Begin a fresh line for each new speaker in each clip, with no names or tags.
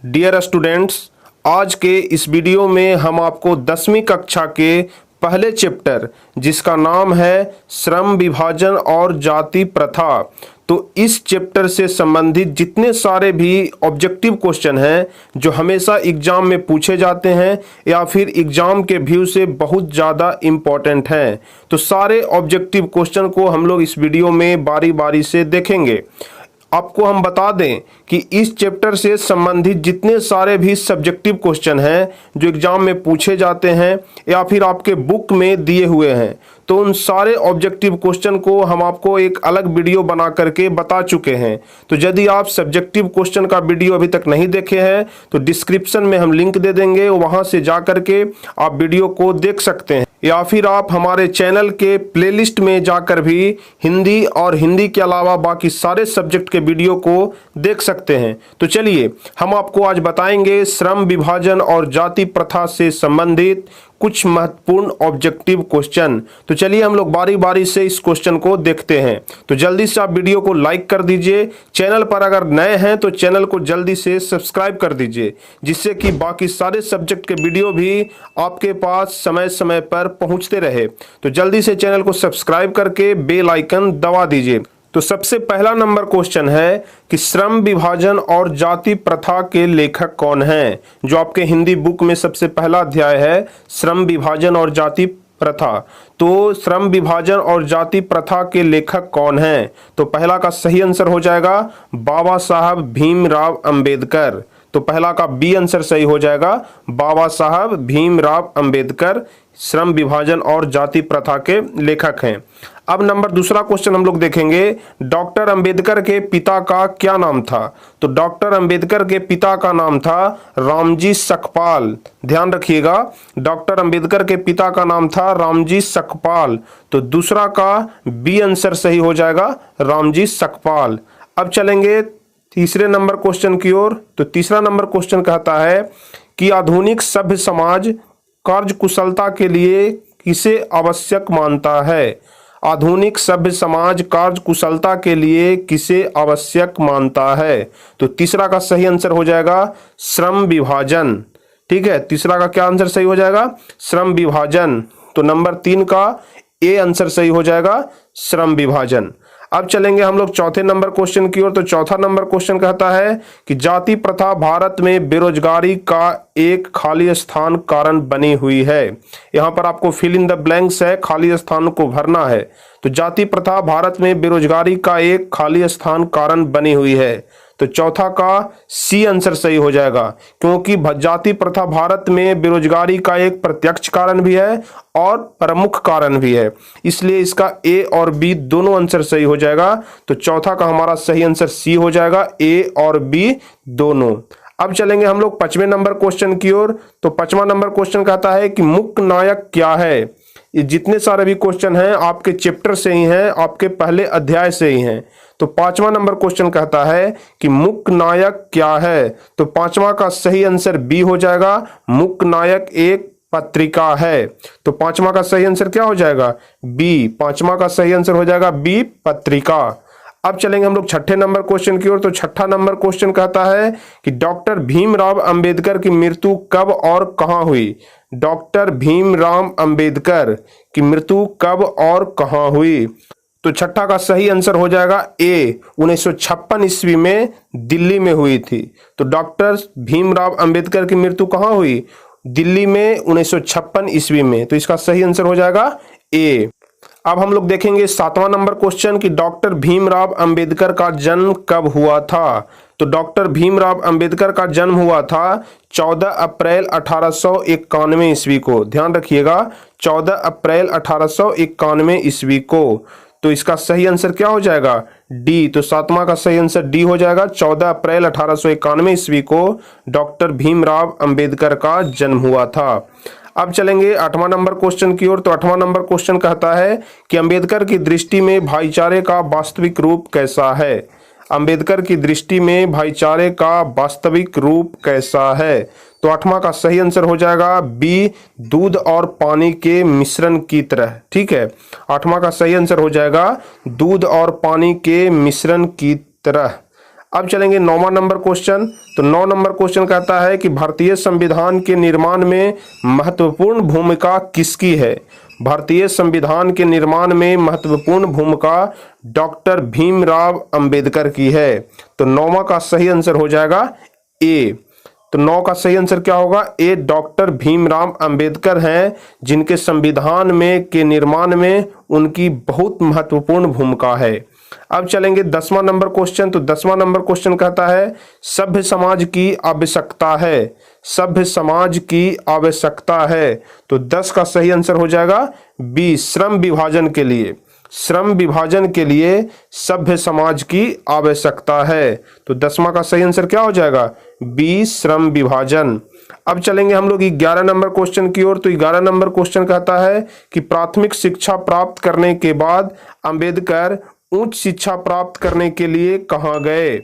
Dear students, आज के इस वीडियो में हम आपको 10वीं कक्षा के पहले चैप्टर जिसका नाम है श्रम विभाजन और जाति प्रथा, तो इस चैप्टर से संबंधित जितने सारे भी ऑब्जेक्टिव क्वेश्चन हैं जो हमेशा एग्जाम में पूछे जाते हैं या फिर एग्जाम के व्यू से बहुत ज़्यादा इम्पोर्टेंट हैं, तो सारे ऑब्जेक्टिव क्वेश्चन को हम लोग इस वीडियो में बारी बारी से देखेंगे। आपको हम बता दें कि इस चैप्टर से संबंधित जितने सारे भी सब्जेक्टिव क्वेश्चन हैं जो एग्जाम में पूछे जाते हैं या फिर आपके बुक में दिए हुए हैं, तो उन सारे ऑब्जेक्टिव क्वेश्चन को हम आपको एक अलग वीडियो बना करके बता चुके हैं। तो यदि आप सब्जेक्टिव क्वेश्चन का वीडियो अभी तक नहीं देखे हैं तो डिस्क्रिप्शन में हम लिंक दे देंगे, वहां से जा करके आप वीडियो को देख सकते हैं, या फिर आप हमारे चैनल के प्लेलिस्ट में जाकर भी हिंदी और हिंदी के अलावा बाकी सारे सब्जेक्ट के वीडियो को देख सकते हैं। तो चलिए हम आपको आज बताएंगे श्रम विभाजन और जाति प्रथा से संबंधित कुछ महत्वपूर्ण ऑब्जेक्टिव क्वेश्चन। तो चलिए हम लोग बारी बारी से इस क्वेश्चन को देखते हैं। तो जल्दी से आप वीडियो को लाइक कर दीजिए, चैनल पर अगर नए हैं तो चैनल को जल्दी से सब्सक्राइब कर दीजिए, जिससे कि बाकी सारे सब्जेक्ट के वीडियो भी आपके पास समय समय पर पहुंचते रहे। तो जल्दी से चैनल को सब्सक्राइब करके बेल आइकन दबा दीजिए। तो सबसे पहला नंबर क्वेश्चन है कि श्रम विभाजन और जाति प्रथा के लेखक कौन हैं। जो आपके हिंदी बुक में सबसे पहला अध्याय है श्रम विभाजन और जाति प्रथा, तो श्रम विभाजन और जाति प्रथा के लेखक कौन हैं? तो पहला का सही आंसर हो जाएगा बाबा साहब भीमराव अंबेडकर। तो पहला का बी आंसर सही हो जाएगा, बाबा साहब भीमराव अंबेडकर श्रम विभाजन और जाति प्रथा के लेखक हैं। अब नंबर दूसरा क्वेश्चन हम लोग देखेंगे, डॉक्टर अंबेडकर के पिता का क्या नाम था? तो डॉक्टर अंबेडकर के पिता का नाम था रामजी सकपाल। ध्यान रखिएगा, डॉक्टर अंबेडकर के पिता का नाम था रामजी सकपाल। तो दूसरा का बी आंसर सही हो जाएगा, रामजी सकपाल। अब चलेंगे तीसरे नंबर क्वेश्चन की ओर। तो तीसरा नंबर क्वेश्चन कहता है कि आधुनिक सभ्य समाज कार्यकुशलता के लिए किसे आवश्यक मानता है? आधुनिक सभ्य समाज कार्यकुशलता के लिए किसे आवश्यक मानता है? तो तीसरा का सही आंसर हो जाएगा श्रम विभाजन। ठीक है, तीसरा का क्या आंसर सही हो जाएगा? श्रम विभाजन। तो नंबर 3 का ए आंसर सही हो जाएगा, श्रम विभाजन। अब चलेंगे हम लोग चौथे नंबर क्वेश्चन की ओर। तो चौथा नंबर क्वेश्चन कहता है कि जाति प्रथा भारत में बेरोजगारी का एक खाली स्थान कारण बनी हुई है। यहाँ पर आपको फिल इन द ब्लैंक्स है, खाली स्थान को भरना है। तो जाति प्रथा भारत में बेरोजगारी का एक खाली स्थान कारण बनी हुई है। तो चौथा का सी आंसर सही हो जाएगा, क्योंकि जाति प्रथा भारत में बेरोजगारी का एक प्रत्यक्ष कारण भी है और प्रमुख कारण भी है, इसलिए इसका ए और बी दोनों आंसर सही हो जाएगा। तो चौथा का हमारा सही आंसर सी हो जाएगा, ए और बी दोनों। अब चलेंगे हम लोग 5वें नंबर क्वेश्चन की ओर। तो 5वां नंबर क्वेश्चन कहता है कि मुख्य नायक क्या है? ये जितने सारे भी क्वेश्चन हैं आपके चैप्टर से ही हैं, आपके पहले अध्याय से ही हैं। तो 5वां नंबर क्वेश्चन कहता है कि मुख्य नायक क्या है? तो 5वां का सही आंसर बी हो जाएगा, मुख्य नायक एक पत्रिका है। तो 5वां का सही आंसर क्या हो जाएगा? बी। 5वां का सही आंसर हो जाएगा बी, पत्रिका। अब चलेंगे हम लोग 6ठे नंबर क्वेश्चन की ओर। तो 6ठा नंबर क्वेश्चन कहता है कि डॉक्टर भीमराव अंबेडकर की मृत्यु कब और कहां हुई? डॉक्टर भीमराव अंबेडकर की मृत्यु कब और कहां हुई? तो छठा का सही आंसर हो जाएगा ए, 1956 ईस्वी में दिल्ली में हुई थी। तो डॉक्टर भीमराव अंबेडकर की मृत्यु कहां हुई? दिल्ली में 1956 ईस्वी में। तो इसका सही आंसर हो जाएगा ए। अब हम लोग देखेंगे 7वां नंबर क्वेश्चन कि डॉक्टर भीमराव अंबेडकर का जन्म कब हुआ था? तो डॉक्टर भीमराव अंबेडकर का जन्म हुआ था 14 अप्रैल 1891 ईस्वी को। ध्यान रखिएगा, 14 अप्रैल 1891 ईस्वी को। तो इसका सही आंसर क्या हो जाएगा? डी। तो 7वां का सही आंसर डी हो जाएगा, 14 अप्रैल 1891 ईस्वी को डॉक्टर भीमराव अंबेडकर का जन्म हुआ था। अब चलेंगे 8वां नंबर क्वेश्चन की ओर। तो 8वां नंबर क्वेश्चन कहता है कि अंबेडकर की दृष्टि में भाईचारे का वास्तविक रूप कैसा है? अंबेडकर की दृष्टि में भाईचारे का वास्तविक रूप कैसा है? तो 8वां का सही आंसर हो जाएगा बी, दूध और पानी के मिश्रण की तरह। ठीक है, 8वां का सही आंसर हो जाएगा दूध और पानी के मिश्रण की तरह। अब चलेंगे 9वां नंबर क्वेश्चन। तो 9 नंबर क्वेश्चन कहता है कि भारतीय संविधान के निर्माण में महत्वपूर्ण भूमिका किसकी है? भारतीय संविधान के निर्माण में महत्वपूर्ण भूमिका डॉक्टर भीमराव अंबेडकर की है। तो 9वां का सही आंसर हो जाएगा ए। तो 9 का सही आंसर क्या होगा? ए, डॉक्टर भीमराव अंबेडकर हैं, जिनके संविधान में के निर्माण में उनकी बहुत महत्वपूर्ण भूमिका है। अब चलेंगे 10वां नंबर क्वेश्चन। तो 10वां नंबर क्वेश्चन कहता है सभ्य समाज की आवश्यकता है। सभ्य समाज की आवश्यकता है। तो 10 का सही आंसर हो जाएगा बी, श्रम विभाजन के लिए। श्रम विभाजन के लिए सभ्य समाज की आवश्यकता है। तो 10वां का सही आंसर क्या हो जाएगा? बी, श्रम विभाजन। अब चलेंगे हम लोग 11 नंबर क्वेश्चन की ओर। तो 11 नंबर क्वेश्चन कहता है कि प्राथमिक शिक्षा प्राप्त करने के बाद अंबेडकर उच्च शिक्षा प्राप्त करने के लिए कहाँ गए?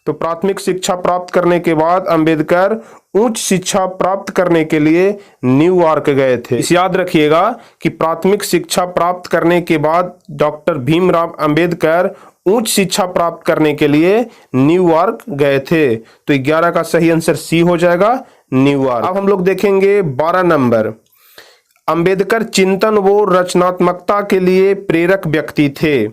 तो प्राथमिक शिक्षा प्राप्त करने के बाद अंबेडकर उच्च शिक्षा प्राप्त करने के लिए न्यूयॉर्क गए थे। इस याद रखिएगा कि प्राथमिक शिक्षा प्राप्त करने के बाद डॉक्टर भीमराव अंबेडकर उच्च शिक्षा प्राप्त करने के लिए न्यूयॉर्क गए थे। तो 11 का सही आंसर सी हो जाएगा, न्यूयॉर्क। अब हम लोग देखेंगे 12 नंबर। अंबेडकर चिंतन व रचनात्मकता के लिए प्रेरक व्यक्ति थे।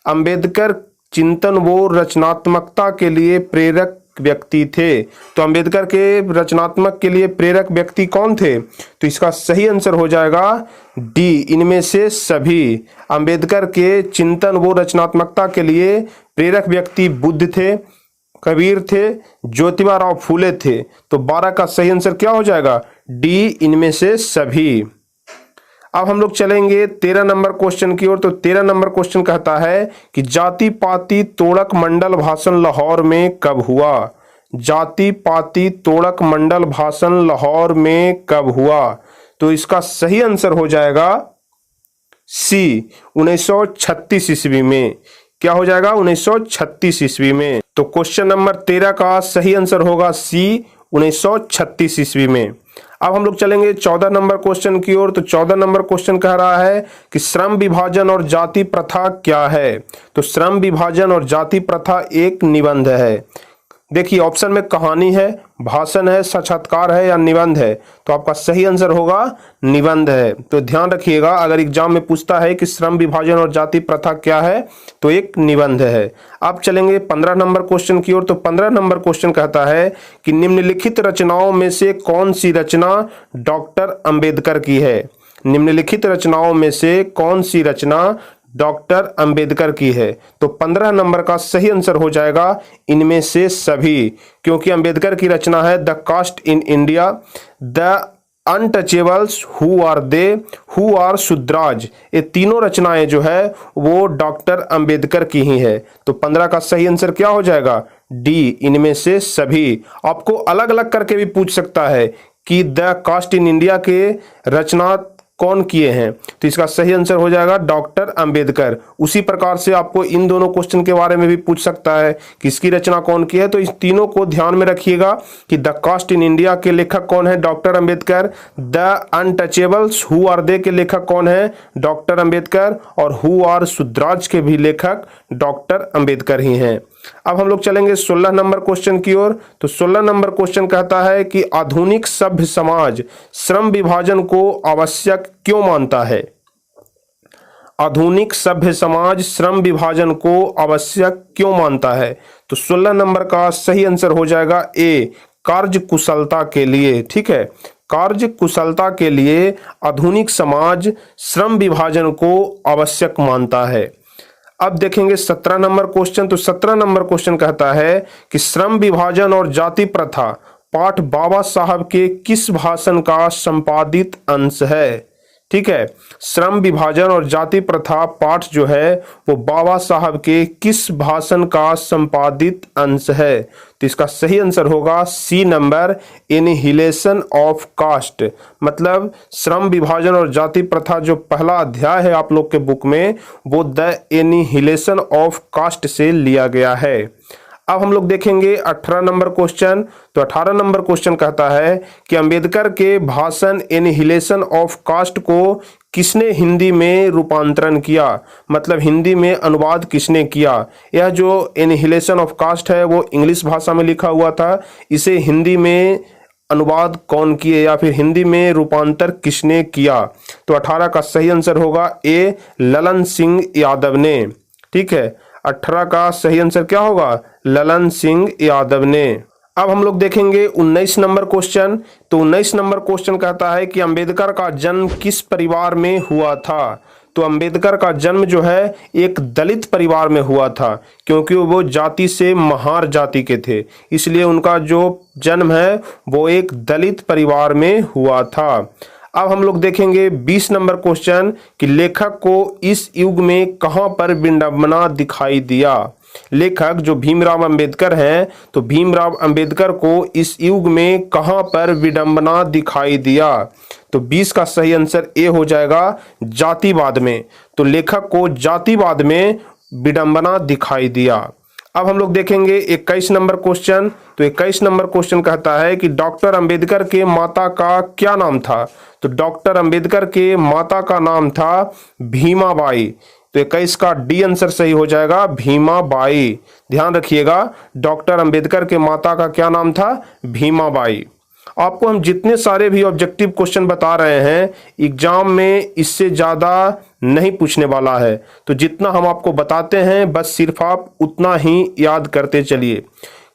अंबेडकर चिंतन व रचनात्मकता के लिए प्रेरक व्यक्ति थे। तो अंबेडकर के रचनात्मक के लिए प्रेरक व्यक्ति कौन थे? तो इसका सही आंसर हो जाएगा डी, इनमें से सभी। अंबेडकर के चिंतन व रचनात्मकता के लिए प्रेरक व्यक्ति बुद्ध थे, कबीर थे, ज्योतिबा राव फूले थे। तो 12 का सही आंसर क्या हो जाएगा? डी, इनमें से सभी। अब हम लोग चलेंगे 13 नंबर क्वेश्चन की ओर। तो 13 नंबर क्वेश्चन कहता है कि जाति पाति तोड़क मंडल भाषण लाहौर में कब हुआ? जाति पाति तोड़क मंडल भाषण लाहौर में कब हुआ? तो इसका सही आंसर हो जाएगा सी, 1936 ईस्वी में। क्या हो जाएगा? 1936 ईस्वी में। तो क्वेश्चन नंबर 13 का सही आंसर होगा सी, 1936 ईस्वी में। अब हम लोग चलेंगे 14 नंबर क्वेश्चन की ओर। तो 14 नंबर क्वेश्चन कह रहा है कि श्रम विभाजन और जाति प्रथा क्या है? तो श्रम विभाजन और जाति प्रथा एक निबंध है। देखिए ऑप्शन में कहानी है, भाषण है, साक्षात्कार है या निबंध है। तो आपका सही आंसर होगा निबंध है। तो ध्यान रखिएगा, अगर एग्जाम में पूछता है कि श्रम विभाजन और जाति प्रथा क्या है, तो एक निबंध है। अब चलेंगे 15 नंबर क्वेश्चन की ओर। तो 15 नंबर क्वेश्चन कहता है कि निम्नलिखित रचनाओं में से कौन सी रचना डॉक्टर अंबेडकर की है? निम्नलिखित रचनाओं में से कौन सी रचना डॉक्टर अंबेडकर की है? तो 15 नंबर का सही आंसर हो जाएगा इनमें से सभी, क्योंकि अंबेडकर की रचना है the caste in India, the untouchables, who are they, who are Shudras. ये तीनों रचनाएं जो है वो डॉक्टर अंबेडकर की ही है। तो 15 का सही आंसर क्या हो जाएगा? डी, इनमें से सभी। आपको अलग अलग करके भी पूछ सकता है कि द कास्ट इन इंडिया के रचना कौन किए हैं? तो इसका सही आंसर हो जाएगा डॉक्टर अंबेडकर। उसी प्रकार से आपको इन दोनों क्वेश्चन के बारे में भी पूछ सकता है कि इसकी रचना कौन की है। तो इस तीनों को ध्यान में रखिएगा कि द कास्ट इन इंडिया के लेखक कौन है? Doctor Ambedkar. The untouchables, who are they के लेखक कौन है? डॉक्टर अंबेडकर। और हु आर शूद्राज के भी लेखक डॉक्टर अंबेडकर ही हैं। अब हम लोग चलेंगे 16 नंबर क्वेश्चन की ओर। तो 16 नंबर क्वेश्चन कहता है कि आधुनिक सभ्य समाज श्रम विभाजन को आवश्यक क्यों मानता है? आधुनिक सभ्य समाज श्रम विभाजन को आवश्यक क्यों मानता है? तो 16 नंबर का सही आंसर हो जाएगा ए, कार्य कुशलता के लिए। ठीक है, कार्य कुशलता के लिए आधुनिक समाज श्रम विभाजन को आवश्यक मानता है। अब देखेंगे 17 नंबर क्वेश्चन। तो 17 नंबर क्वेश्चन कहता है कि श्रम विभाजन और जाति प्रथा पाठ बाबा साहब के किस भाषण का संपादित अंश है? ठीक है, श्रम विभाजन और जाति प्रथा पाठ जो है वो बाबा साहब के किस भाषण का संपादित अंश है? तो इसका सही आंसर होगा C number, annihilation of caste. मतलब श्रम विभाजन और जाति प्रथा जो पहला अध्याय है आप लोग के बुक में, वो द एनिहिलेशन ऑफ कास्ट से लिया गया है। अब हम लोग देखेंगे 18 नंबर क्वेश्चन। तो 18 नंबर क्वेश्चन कहता है कि अंबेडकर के भाषण एनिहिलेशन ऑफ कास्ट को किसने हिंदी में रूपांतरण किया, मतलब हिंदी में अनुवाद किसने किया। यह जो एनिहिलेशन ऑफ कास्ट है वो इंग्लिश भाषा में लिखा हुआ था, इसे हिंदी में अनुवाद कौन किए या फिर हिंदी में रूपांतर किसने किया। तो 18 का सही आंसर होगा ए, ललन सिंह यादव ने। ठीक है, 18 का सही आंसर क्या होगा, ललन सिंह यादव ने। अब हम लोग देखेंगे 19 नंबर क्वेश्चन। तो 19 नंबर क्वेश्चन कहता है कि अंबेडकर का जन्म किस परिवार में हुआ था। तो अंबेडकर का जन्म जो है एक दलित परिवार में हुआ था, क्योंकि वो जाति से महार जाति के थे, इसलिए उनका जो जन्म है वो एक दलित परिवार में हुआ था। अब हम लोग देखेंगे 20 नंबर क्वेश्चन कि लेखक को इस युग में कहां पर विडंबना दिखाई दिया। लेखक जो भीमराव अंबेडकर हैं, तो भीमराव अंबेडकर को इस युग में कहां पर विडंबना दिखाई दिया। तो 20 का सही आंसर ए हो जाएगा, जातिवाद में। तो लेखक को जातिवाद में विडंबना दिखाई दिया। अब हम लोग देखेंगे 21 नंबर क्वेश्चन। तो 21 नंबर क्वेश्चन कहता है कि डॉक्टर अंबेडकर के माता का क्या नाम था। तो डॉक्टर अंबेडकर के माता का नाम था भीमाबाई। तो 21 का डी आंसर सही हो जाएगा, भीमाबाई। ध्यान रखिएगा, डॉक्टर अंबेडकर के माता का क्या नाम था, भीमाबाई। आपको हम जितने सारे भी ऑब्जेक्टिव क्वेश्चन बता रहे हैं एग्जाम में इससे ज़्यादा नहीं पूछने वाला है। तो जितना हम आपको बताते हैं बस सिर्फ आप उतना ही याद करते चलिए।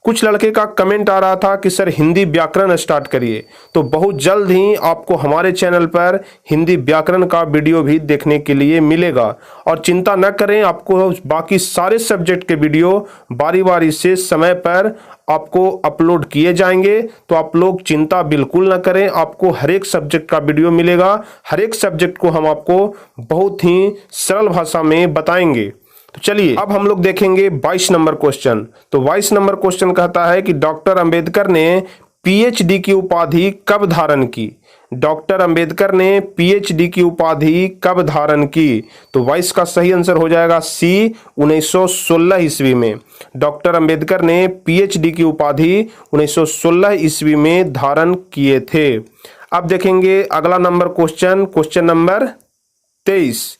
कुछ लड़के का कमेंट आ रहा था कि सर हिंदी व्याकरण स्टार्ट करिए, तो बहुत जल्द ही आपको हमारे चैनल पर हिंदी व्याकरण का वीडियो भी देखने के लिए मिलेगा। और चिंता न करें, आपको बाकी सारे सब्जेक्ट के वीडियो बारी बारी से समय पर आपको अपलोड किए जाएंगे। तो आप लोग चिंता बिल्कुल न करें, आपको हर एक सब्जेक्ट का वीडियो मिलेगा। हर एक सब्जेक्ट को हम आपको बहुत ही सरल भाषा में बताएंगे। तो चलिए अब हम लोग देखेंगे 22 नंबर क्वेश्चन। तो 22 नंबर क्वेश्चन कहता है कि डॉक्टर अंबेडकर ने पीएचडी की उपाधि कब धारण की। डॉक्टर अंबेडकर ने पीएचडी की उपाधि कब धारण की। तो 22 का सही आंसर हो जाएगा सी, 1916 ईस्वी में। डॉक्टर अंबेडकर ने पीएचडी की उपाधि 1916 ईस्वी में धारण किए थे। अब देखेंगे अगला नंबर क्वेश्चन, क्वेश्चन नंबर 23।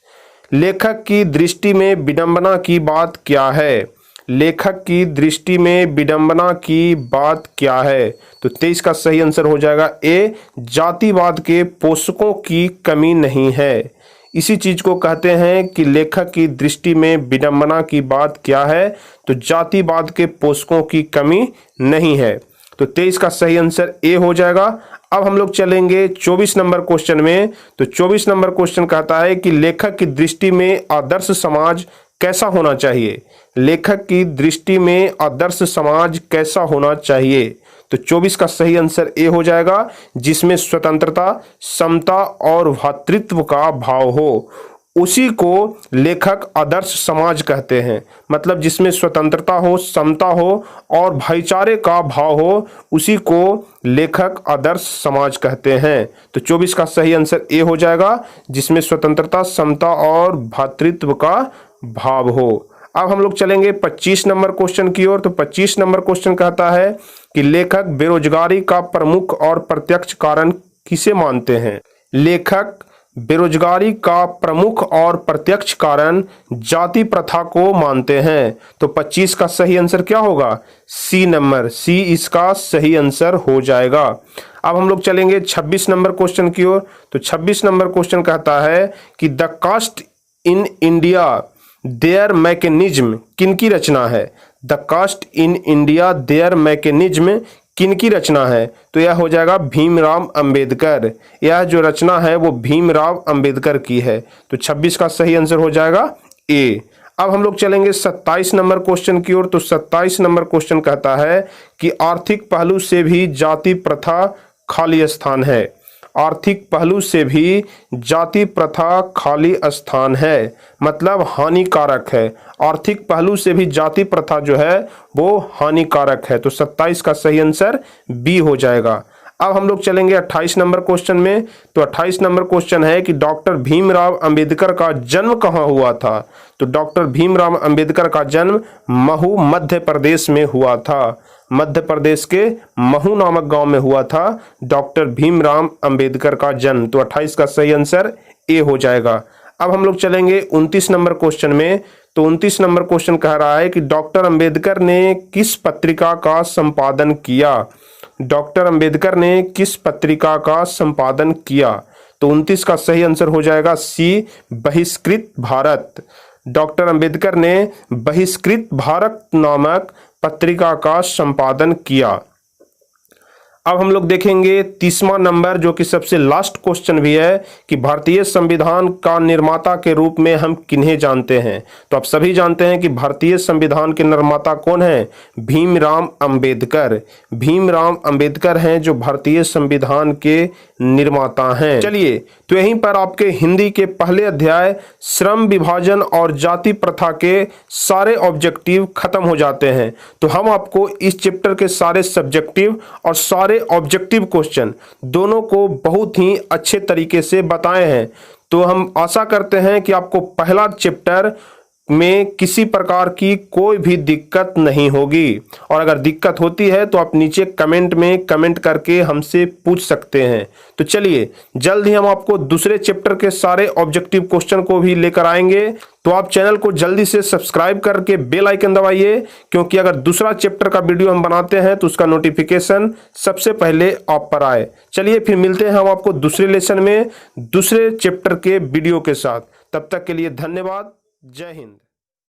लेखक की दृष्टि में विडंबना की बात क्या है। लेखक की दृष्टि में विडंबना की बात क्या है। तो 23 का सही आंसर हो जाएगा ए, जातिवाद के पोषकों की कमी नहीं है। इसी चीज को कहते हैं कि लेखक की दृष्टि में विडंबना की बात क्या है, तो जातिवाद के पोषकों की कमी नहीं है। तो 23 का सही आंसर ए हो जाएगा। अब हम लोग चलेंगे 24 नंबर क्वेश्चन में। तो 24 नंबर क्वेश्चन कहता है कि लेखक की दृष्टि में आदर्श समाज कैसा होना चाहिए। लेखक की दृष्टि में आदर्श समाज कैसा होना चाहिए। तो 24 का सही आंसर ए हो जाएगा, जिसमें स्वतंत्रता, समता और भ्रातृत्व का भाव हो, उसी को लेखक आदर्श समाज कहते हैं। मतलब जिसमें स्वतंत्रता हो, समता हो और भाईचारे का भाव हो, उसी को लेखक आदर्श समाज कहते हैं। तो 24 का सही आंसर ए हो जाएगा, जिसमें स्वतंत्रता, समता और भ्रातृत्व का भाव हो। अब हम लोग चलेंगे 25 नंबर क्वेश्चन की ओर। तो 25 नंबर क्वेश्चन कहता है कि लेखक बेरोजगारी का प्रमुख और प्रत्यक्ष कारण किसे मानते हैं। लेखक बेरोजगारी का प्रमुख और प्रत्यक्ष कारण जाति प्रथा को मानते हैं। तो 25 का सही आंसर क्या होगा, सी नंबर, सी इसका सही आंसर हो जाएगा। अब हम लोग चलेंगे 26 नंबर क्वेश्चन की ओर। तो 26 नंबर क्वेश्चन कहता है कि the caste in India their mechanism किनकी रचना है। The caste in India their mechanism किनकी रचना है। तो यह हो जाएगा भीमराव अंबेडकर। यह जो रचना है वो भीमराव अंबेडकर की है। तो 26 का सही आंसर हो जाएगा ए। अब हम लोग चलेंगे 27 नंबर क्वेश्चन की ओर। तो 27 नंबर क्वेश्चन कहता है कि आर्थिक पहलू से भी जाति प्रथा खाली स्थान है। आर्थिक पहलू से भी जाति प्रथा खाली स्थान है, मतलब हानिकारक है। आर्थिक पहलू से भी जाति प्रथा जो है वो हानिकारक है। तो 27 का सही आंसर बी हो जाएगा। अब हम लोग चलेंगे 28 नंबर क्वेश्चन में। तो 28 नंबर क्वेश्चन है कि डॉक्टर भीमराव अंबेडकर का जन्म कहाँ हुआ था। तो डॉक्टर भीमराव अंबेडकर का जन्म महू मध्य प्रदेश में हुआ था। मध्य प्रदेश के महू नामक गांव में हुआ था डॉक्टर भीमराव अंबेडकर का जन्म। तो 28 का सही आंसर ए हो जाएगा। अब हम लोग चलेंगे 29 नंबर क्वेश्चन में। तो 29 नंबर क्वेश्चन कह रहा है कि डॉक्टर अंबेडकर ने किस पत्रिका का संपादन किया। डॉक्टर अंबेडकर ने किस पत्रिका का संपादन किया। तो 29 का सही आंसर हो जाएगा सी, बहिष्कृत भारत। डॉक्टर अंबेडकर ने बहिष्कृत भारत नामक पत्रिका का संपादन किया। अब हम लोग देखेंगे 30वां नंबर, जो कि सबसे लास्ट क्वेश्चन भी है कि भारतीय संविधान का निर्माता के रूप में हम किन्हें जानते हैं। तो आप सभी जानते हैं कि भारतीय संविधान के निर्माता कौन है, भीमराव अंबेडकर। भीमराव अंबेडकर हैं जो भारतीय संविधान के निर्माता हैं। चलिए, तो यहीं पर आपके हिंदी के पहले अध्याय श्रम विभाजन और जाति प्रथा के सारे ऑब्जेक्टिव खत्म हो जाते हैं। तो हम आपको इस चैप्टर के सारे सब्जेक्टिव और सारे ऑब्जेक्टिव क्वेश्चन दोनों को बहुत ही अच्छे तरीके से बताए हैं। तो हम आशा करते हैं कि आपको पहला चैप्टर में किसी प्रकार की कोई भी दिक्कत नहीं होगी, और अगर दिक्कत होती है तो आप नीचे कमेंट में कमेंट करके हमसे पूछ सकते हैं। तो चलिए, जल्द ही हम आपको दूसरे चैप्टर के सारे ऑब्जेक्टिव क्वेश्चन को भी लेकर आएंगे। तो आप चैनल को जल्दी से सब्सक्राइब करके बेल आइकन दबाइए, क्योंकि अगर दूसरा चैप्टर का वीडियो हम बनाते हैं तो उसका नोटिफिकेशन सबसे पहले आप पर आए। चलिए, फिर मिलते हैं हम आपको दूसरे लेसन में दूसरे चैप्टर के वीडियो के साथ। तब तक के लिए धन्यवाद। जय हिंद।